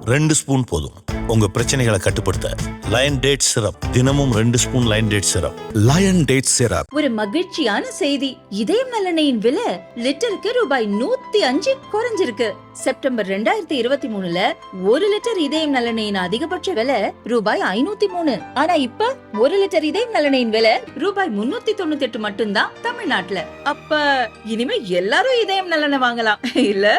2 spoon போதும் உங்க பிரச்சனைகளை கட்டுப்படுத்த. லயன் டேட் சிரப், தினமும் 2 spoon lion date syrup. Lion date syrup. ஒரு மகிழ்ச்சியான செய்தி. இதயம் நலனையின் விலை லிட்டருக்கு ரூபாய் 105 குறைஞ்சிருக்கு. செப்டம்பர் 2023ல 1 லிட்டர் இதயம் நலனையின் அதிகபட்ச விலை ரூபாய் 503. ஆனா இப்ப 1 லிட்டர் இதயம் நலனையின் விலை ரூபாய் 398 மட்டும்தான் தமிழ்நாட்டுல. அப்ப இனிமே எல்லாரும் இதயம் நலனை வாங்கலாம் இல்ல?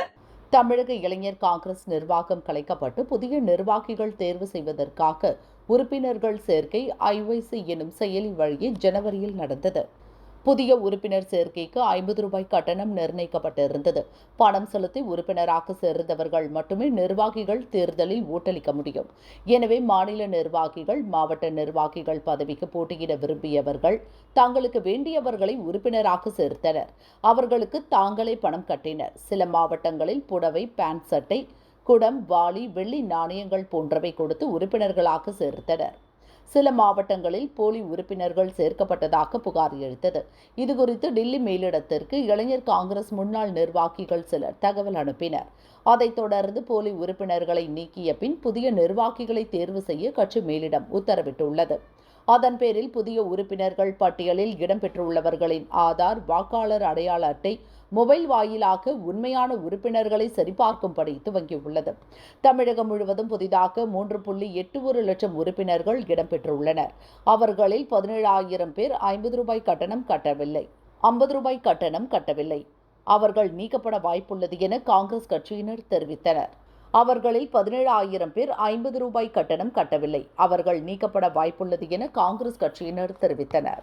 தமிழக இளைஞர் காங்கிரஸ் நிர்வாகம் கலைக்கப்பட்டு புதிய நிர்வாகிகள் தேர்வு செய்வதற்காக உறுப்பினர்கள் சேர்க்கை ஐஒய்சி எனும் செயலி வழியே ஜனவரியில் நடந்தது. புதிய உறுப்பினர் சேர்க்கைக்கு 50 ரூபாய் கட்டணம் நிர்ணயிக்கப்பட்டிருந்தது. பணம் செலுத்தி உறுப்பினராக சேர்ந்தவர்கள் மட்டுமே நிர்வாகிகள் தேர்தலில் ஓட்டளிக்க முடியும். எனவே மாநில நிர்வாகிகள், மாவட்ட நிர்வாகிகள் பதவிக்கு போட்டியிட விரும்பியவர்கள் தங்களுக்கு வேண்டியவர்களை உறுப்பினராக சேர்த்தனர். அவர்களுக்கு தாங்களே பணம் கட்டினர். சில மாவட்டங்களில் புடவை, பேண்ட் சட்டை, குடம், வாளி, வெள்ளி நாணயங்கள் போன்றவை கொடுத்து உறுப்பினர்களாக சேர்த்தனர். சில மாவட்டங்களில் போலி உறுப்பினர்கள் சேர்க்கப்பட்டதாக புகார் எழுந்தது. இதுகுறித்து டில்லி மேலிடத்திற்கு இளைஞர் காங்கிரஸ் முன்னாள் நிர்வாகிகள் சிலர் தகவல் அனுப்பினர். அதைத் தொடர்ந்து போலி உறுப்பினர்களை நீக்கிய பின் புதிய நிர்வாகிகளை தேர்வு செய்ய கட்சி மேலிடம் உத்தரவிட்டுள்ளது. அதன் பேரில் புதிய உறுப்பினர்கள் பட்டியலில் இடம்பெற்றுள்ளவர்களின் ஆதார், வாக்காளர் அடையாள அட்டை, மொபைல் வாயிலாக உண்மையான உறுப்பினர்களை சரிபார்க்கும்படி துவங்கியுள்ளது. தமிழகம் முழுவதும் புதிதாக 3.81 லட்சம் உறுப்பினர்கள் இடம்பெற்றுள்ளனர். அவர்களில் 17,000 பேர் 50 ரூபாய் கட்டணம் கட்டவில்லை, 50 ரூபாய் கட்டணம் கட்டவில்லை. அவர்கள் நீக்கப்பட வாய்ப்புள்ளது என காங்கிரஸ் கட்சியினர் தெரிவித்தனர். அவர்களில் 17,000 பேர் 50 ரூபாய் கட்டணம் கட்டவில்லை. அவர்கள் நீக்கப்பட வாய்ப்புள்ளது என காங்கிரஸ் கட்சியினர் தெரிவித்தனர்.